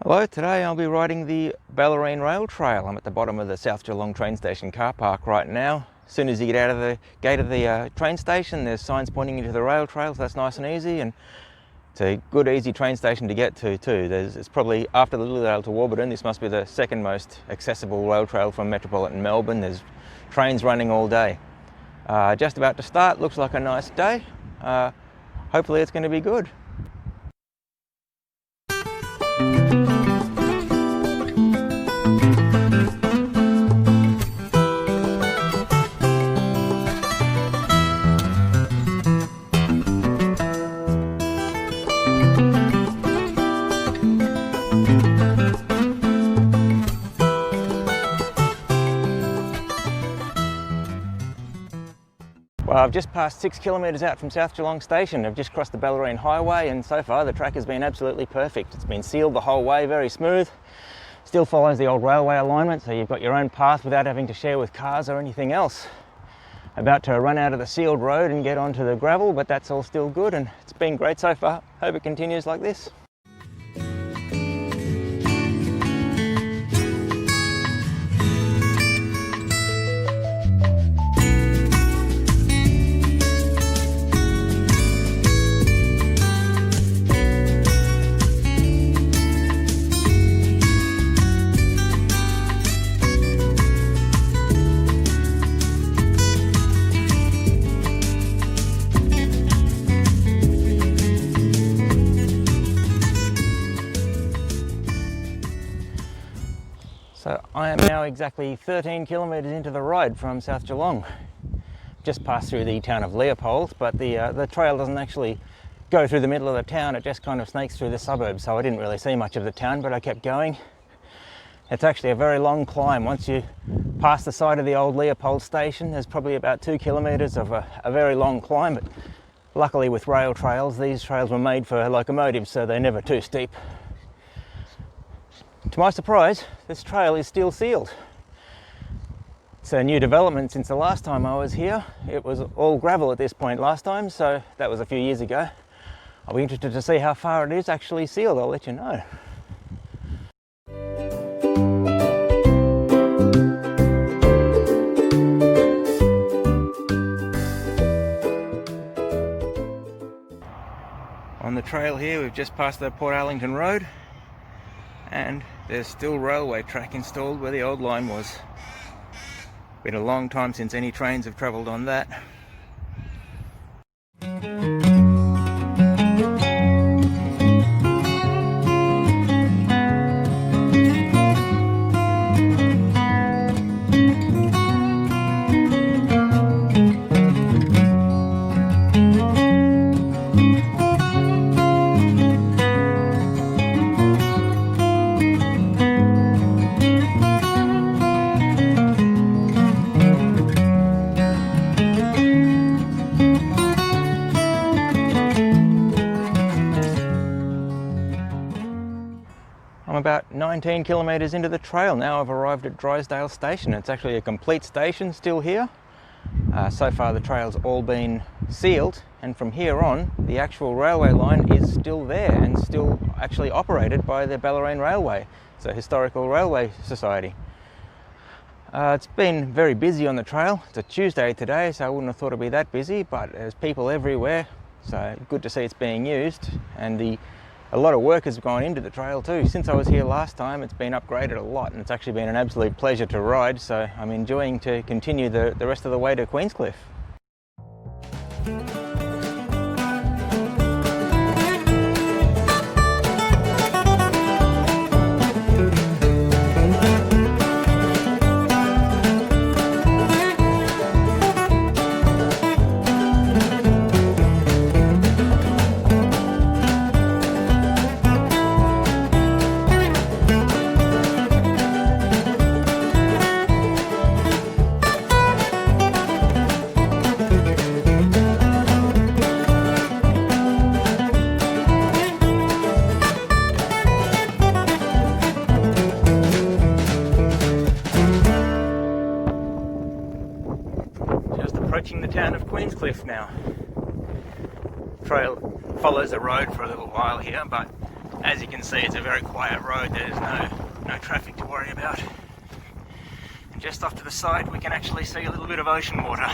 Hello, today I'll be riding the Bellarine rail trail. I'm at the bottom of the South Geelong train station car park right now. As soon as you get out of the gate of the train station, there's signs pointing into the rail trail, so that's nice and easy, and it's a good easy train station to get to too. It's probably, after the Lilydale to Warburton, this must be the second most accessible rail trail from metropolitan Melbourne. There's trains running all day. Just about to start, looks like a nice day. Hopefully it's going to be good. Well, I've just passed 6 kilometres out from South Geelong Station. I've just crossed the Bellarine Highway, and so far the track has been absolutely perfect. It's been sealed the whole way, very smooth. Still follows the old railway alignment, so you've got your own path without having to share with cars or anything else. About to run out of the sealed road and get onto the gravel, but that's all still good, and it's been great so far. Hope it continues like this. So I am now exactly 13 kilometres into the ride from South Geelong. Just passed through the town of Leopold, but the trail doesn't actually go through the middle of the town, it just kind of snakes through the suburbs, so I didn't really see much of the town, but I kept going. It's actually a very long climb. Once you pass the side of the old Leopold station, there's probably about 2 kilometres of a very long climb, but luckily with rail trails, these trails were made for locomotives, so they're never too steep. To my surprise, this trail is still sealed. It's a new development since the last time I was here. It was all gravel at this point last time, so that was a few years ago. I'll be interested to see how far it is actually sealed. I'll let you know. On the trail here, we've just passed the Port Arlington Road, and there's still railway track installed where the old line was. Been a long time since any trains have travelled on that. I'm about 19 kilometres into the trail now. I've arrived at Drysdale Station. It's actually a complete station still here. So far the trail's all been sealed, and from here on the actual railway line is still there and still actually operated by the Bellarine Railway. It's a historical railway society. It's been very busy on the trail. It's a Tuesday today, so I wouldn't have thought it'd be that busy, but there's people everywhere, so good to see it's being used, and a lot of work has gone into the trail too. Since I was here last time, it's been upgraded a lot, and it's actually been an absolute pleasure to ride, so I'm enjoying to continue the rest of the way to Queenscliff. Approaching the town of Queenscliff now. Trail follows a road for a little while here, but As you can see, it's a very quiet road. There's no traffic to worry about. And just off to the side, we can actually see a little bit of ocean water.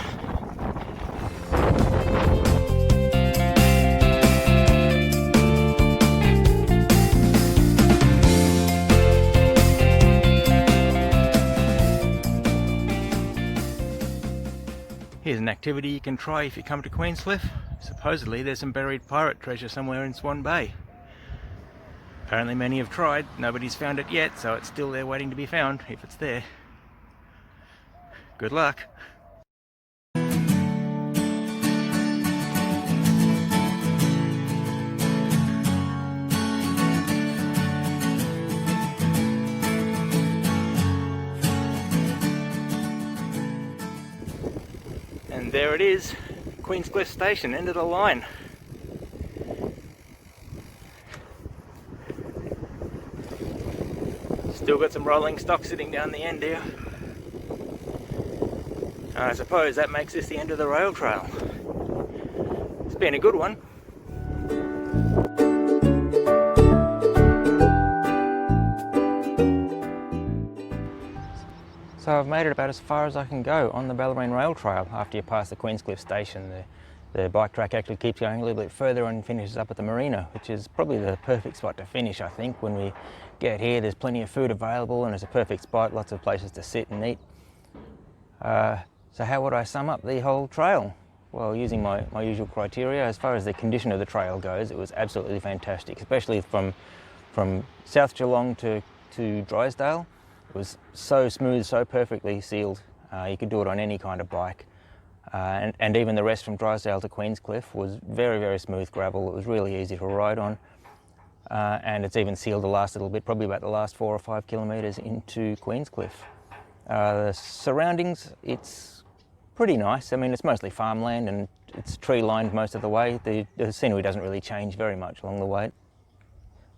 Here's an activity you can try if you come to Queenscliff. Supposedly there's some buried pirate treasure somewhere in Swan Bay. Apparently many have tried, nobody's found it yet, so it's still there waiting to be found, if it's there. Good luck! And there it is, Queenscliff Station, end of the line. Still got some rolling stock sitting down the end here. I suppose that makes this the end of the rail trail. It's been a good one. So I've made it about as far as I can go on the Bellarine rail trail after you pass the Queenscliff station. The bike track actually keeps going a little bit further and finishes up at the marina, which is probably the perfect spot to finish, I think. When we get here, there's plenty of food available and it's a perfect spot, lots of places to sit and eat. So how would I sum up the whole trail? Well, using my usual criteria, as far as the condition of the trail goes, it was absolutely fantastic, especially from South Geelong to Drysdale. It was so smooth, so perfectly sealed. You could do it on any kind of bike. And even the rest from Drysdale to Queenscliff was very, very smooth gravel. It was really easy to ride on. And it's even sealed the last little bit, probably about the last 4 or 5 kilometres into Queenscliff. The surroundings, it's pretty nice. I mean, it's mostly farmland and it's tree lined most of the way. The scenery doesn't really change very much along the way.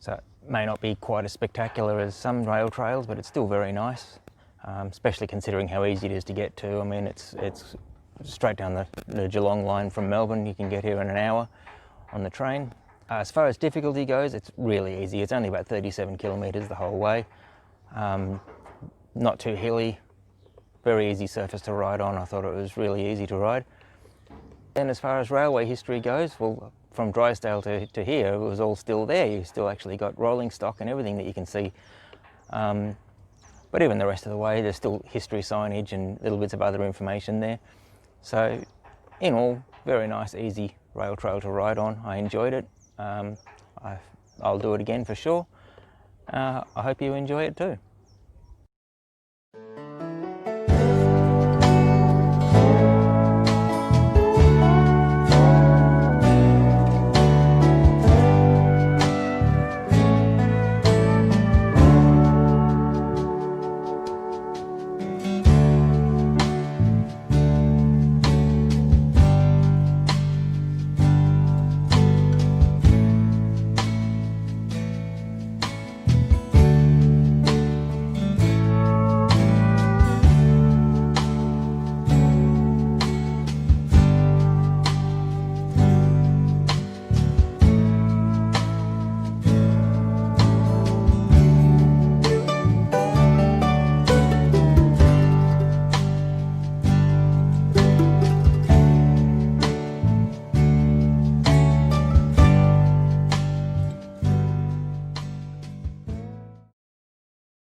So it may not be quite as spectacular as some rail trails, but it's still very nice, especially considering how easy it is to get to. I mean, it's straight down the Geelong line from Melbourne. You can get here in an hour on the train. As far as difficulty goes, it's really easy. It's only about 37 kilometres the whole way. Not too hilly, very easy surface to ride on. I thought it was really easy to ride. Then as far as railway history goes, well, from Drysdale to here, it was all still there. You still actually got rolling stock and everything that you can see. But even the rest of the way, there's still history signage and little bits of other information there. So in all, very nice, easy rail trail to ride on. I enjoyed it. I'll do it again for sure. I hope you enjoy it too.